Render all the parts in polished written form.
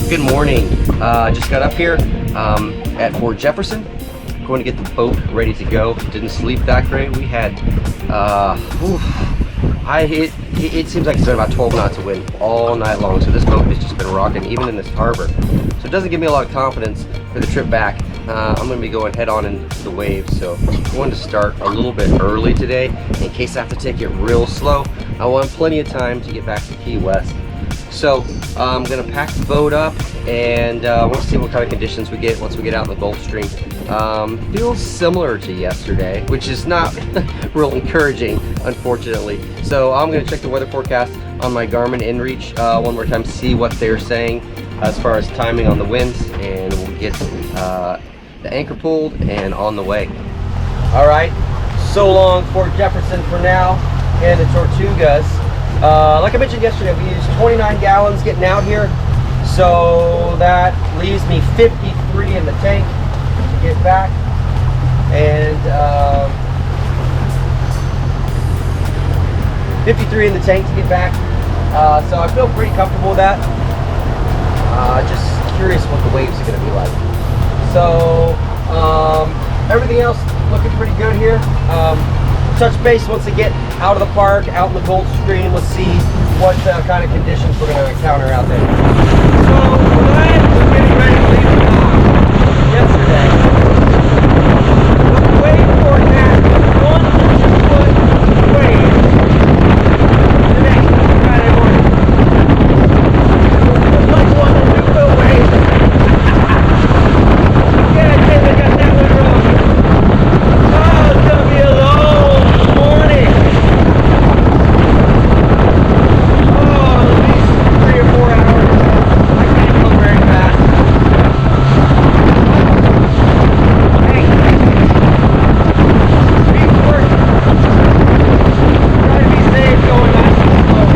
Good morning. Just got up here at Fort Jefferson. Going to get the boat ready to go. Didn't sleep that great. We had it seems like it's been about 12 knots of wind all night long. So this boat has just been rocking, even in this harbor. So it doesn't give me a lot of confidence for the trip back. I'm going to be going head on into the waves. So I'm going to start a little bit early today in case I have to take it real slow. I want plenty of time to get back to Key West. So I'm going to pack the boat up and we'll see what kind of conditions we get once we get out in the Gulf Stream. Feels similar to yesterday, which is not real encouraging, unfortunately. So I'm going to check the weather forecast on my Garmin inReach one more time, see what they're saying as far as timing on the winds, and we'll get the anchor pulled and on the way. All right, so long Fort Jefferson for now, and the Tortugas. Like I mentioned yesterday, we used 29 gallons getting out here, so that leaves me 53 in the tank to get back, and 53 in the tank to get back. So I feel pretty comfortable with that. Just curious what the waves are going to be like. So everything else looking pretty good here. Touch base once we get out of the park, out in the Gulf Stream. Let's see what kind of conditions we're going to encounter out there. So when I was getting ready to leave the dock yesterday, the wave forecast was 1 to 2 foot wave. Today, Friday morning, it was like 1 to 2 foot wave. Yeah, I think I got that one wrong. Oh, it's going to be a long morning. Oh, at least 3 or 4 hours. I can't go very fast. Hey, speed work. Try to be safe going nice and slow.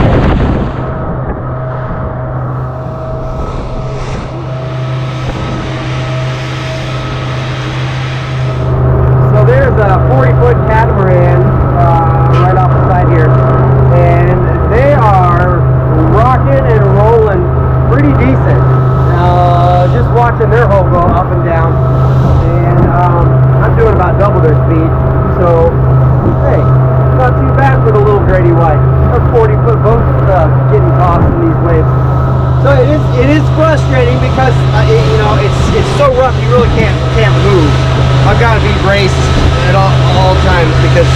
So there's a 40-foot catamaran right off the side here, and they are rocking and rolling pretty decent. Just watching their hull go up and down, and I'm doing about double their speed. So hey, not too bad for the little Grady-White. A 40-foot boat getting tossed in these waves. So it is frustrating because it's so rough you really can't move. I've got to be braced at all times because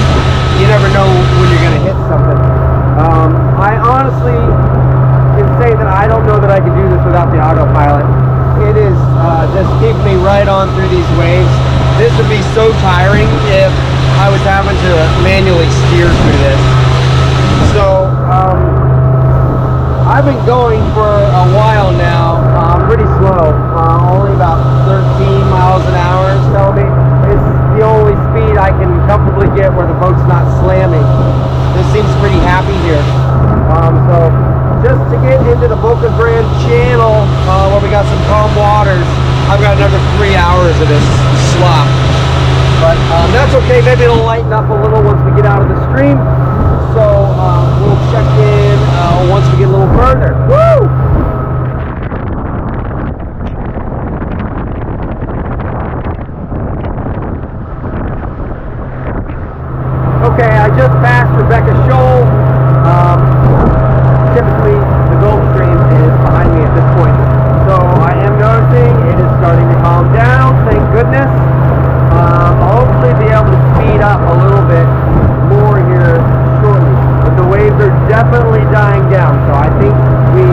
you never know when you're going to hit something. I honestly can say that I don't know that I can do this without the autopilot. It is just keeping me right on through these waves. This would be so tiring if I was having to manually steer through this. So I've been going for a while now, pretty slow, only about 13 miles an hour, tell me. It's the only speed I can comfortably get where the boat's not slamming. This seems pretty happy here. So just to get into the Boca Grande channel, where we got some calm waters, I've got another 3 hours of this slop. But that's okay, maybe it'll lighten up a little once we get out of the stream. So we'll check in once we get a little further. Woo! Okay, I just passed Rebecca Shoal. Typically, the Gulf Stream is behind me at this point. So I am noticing it is starting to calm down, thank goodness. I'll hopefully be able to speed up a little bit more here shortly. But the waves are definitely dying down, so I think we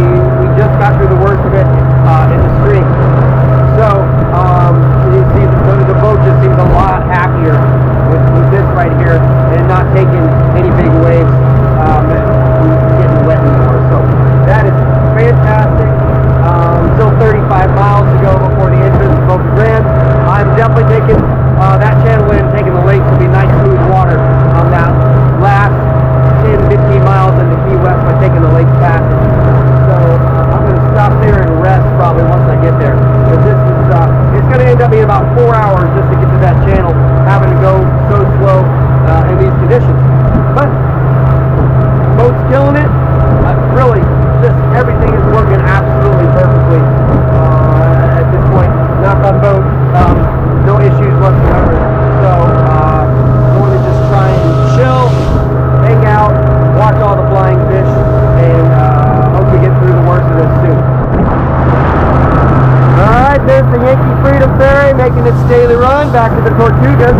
making its daily run back to the Tortugas.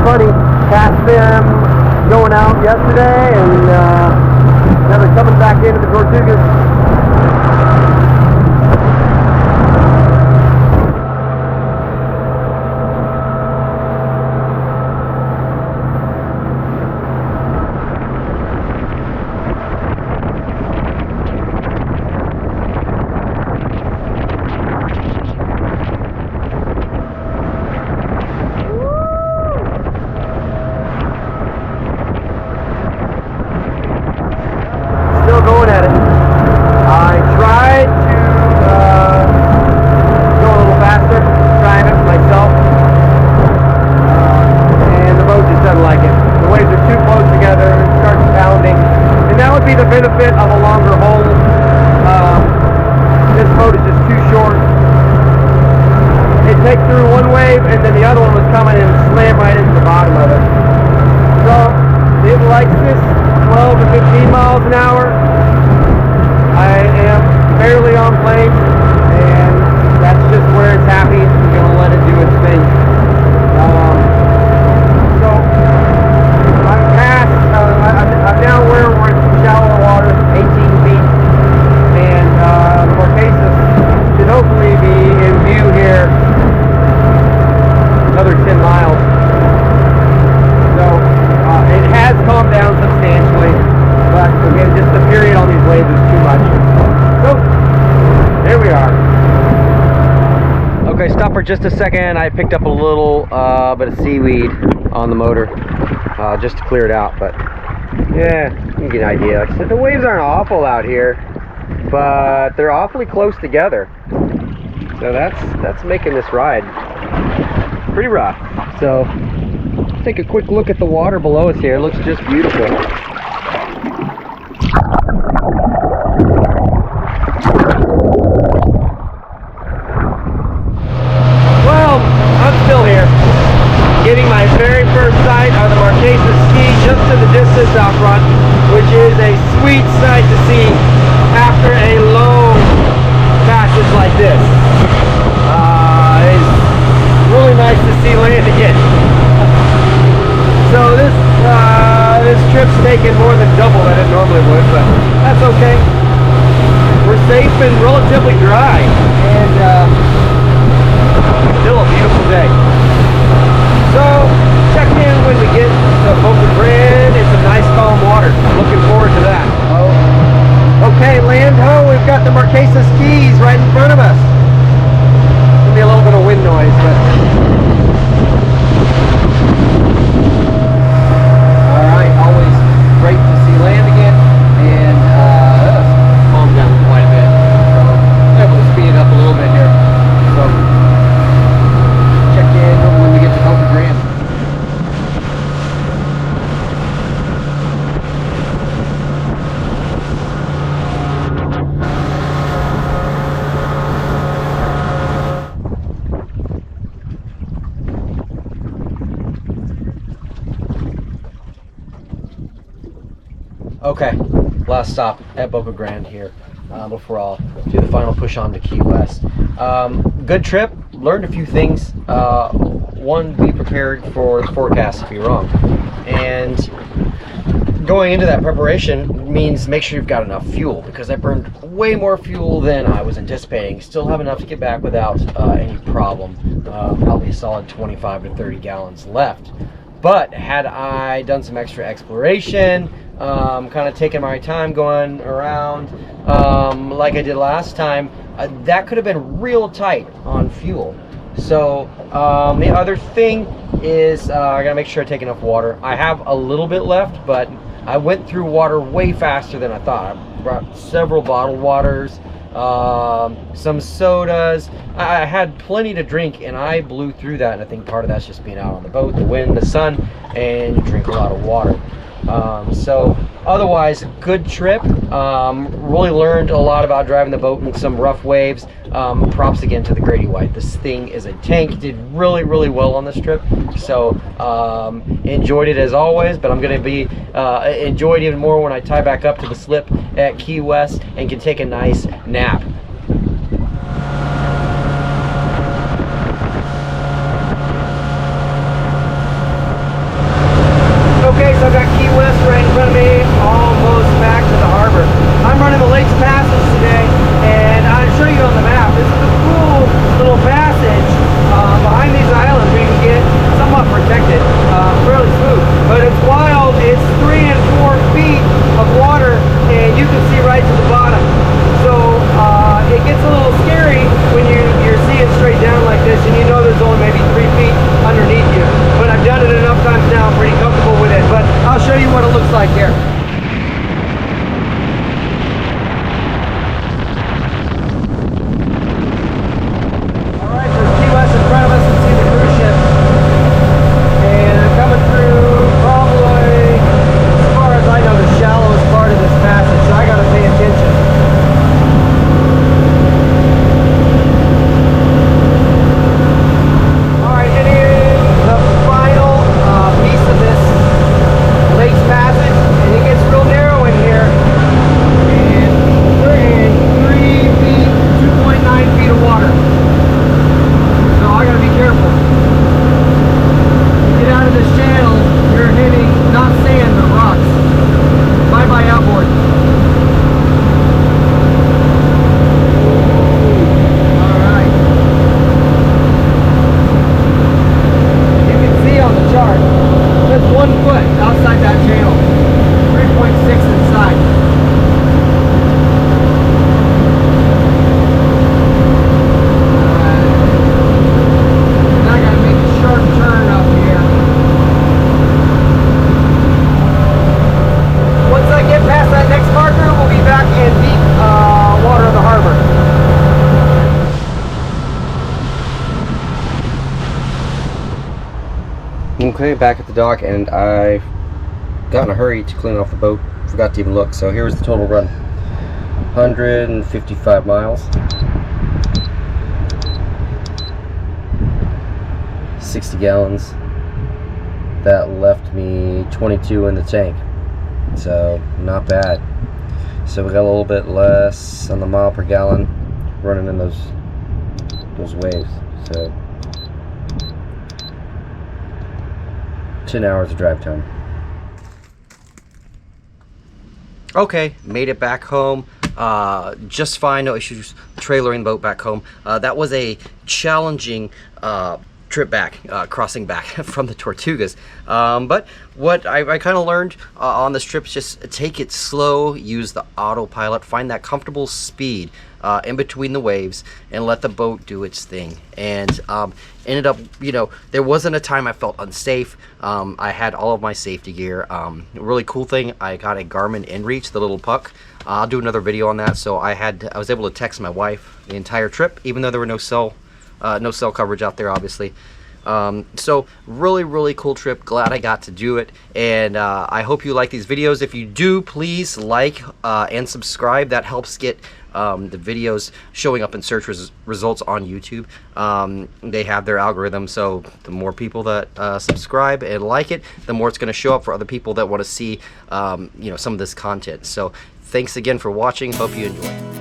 Funny, passed them going out yesterday, and now they're coming back into the Tortugas. Going at it. I tried to go a little faster, trying it myself, and the boat just doesn't like it. The waves are too close together, it starts pounding, and that would be the benefit of a longer hole. This boat is just too short. It takes through one wave, and then the other one was coming and slammed right into the bottom of it. So it likes this 12 to 15 miles an hour. I am barely on plane, and that's just where it's happy. I'm going to let it do its thing. So I'm past, I'm down where we're in shallower water, 18 feet, and the Marquesas should hopefully be in view here another 10 miles. So it has calmed down substantially. But again, just the period on these waves is too much. So, there we are. Okay, stop for just a second. I picked up a little bit of seaweed on the motor just to clear it out. But yeah, you get an idea. Like I said, the waves aren't awful out here, but they're awfully close together. So that's making this ride pretty rough. So, take a quick look at the water below us here. It looks just beautiful. Still here, getting my very first sight of the Marquesas ski just to the distance out front, which is a sweet sight to see after a long passage like this. It's really nice to see land again. So this trip's taken more than double that it normally would, but that's okay. We're safe and relatively dry, and still a beautiful day. So, check in when we get to Boca Grande. It's a nice calm water. Looking forward to that. Oh, okay, land ho. We've got the Marquesas Keys right in front of us. There'll be a little bit of wind noise, but all right. Always great to see land again, and calm down quite a bit. So, able to speed it up a little bit here. So, check in when we get to Boca Grande. Okay, last stop at Boca Grande here before I'll do the final push on to Key West. Good trip, learned a few things. One, be prepared for the forecast to be wrong. And going into that preparation means make sure you've got enough fuel, because I burned way more fuel than I was anticipating. Still have enough to get back without any problem. Probably a solid 25 to 30 gallons left. But had I done some extra exploration, kind of taking my time going around like I did last time, that could have been real tight on fuel. So the other thing is I gotta make sure I take enough water. I have a little bit left, but I went through water way faster than I thought. I brought several bottled waters, some sodas. I had plenty to drink, and I blew through that, and I think part of that's just being out on the boat, the wind, the sun, and you drink a lot of water. So otherwise, good trip. Really learned a lot about driving the boat in some rough waves. Props again to the Grady-White. This thing is a tank. Did really, really well on this trip. So enjoyed it as always, but I'm going to be enjoyed even more when I tie back up to the slip at Key West and can take a nice nap. Okay, back at the dock, and I got in a hurry to clean off the boat. Forgot to even look. So here's the total run: 155 miles, 60 gallons. That left me 22 in the tank, so not bad. So we got a little bit less on the mile per gallon running in those waves. So 10 hours of drive time. Okay, made it back home just fine, no issues trailering the boat back home. That was a challenging trip back, crossing back from the Tortugas, but what I kind of learned on this trip is just take it slow, use the autopilot, find that comfortable speed in between the waves, and let the boat do its thing. And ended up, you know, there wasn't a time I felt unsafe. I had all of my safety gear. Really cool thing, I got a Garmin inReach, the little puck. I'll do another video on that. So I was able to text my wife the entire trip, even though there were no cell coverage out there, obviously. So really cool trip. Glad I got to do it, and I hope you like these videos. If you do, please like and subscribe. That helps get the videos showing up in search results on YouTube. They have their algorithm, so the more people that subscribe and like it, the more it's going to show up for other people that want to see you know, some of this content. So thanks again for watching. Hope you enjoy.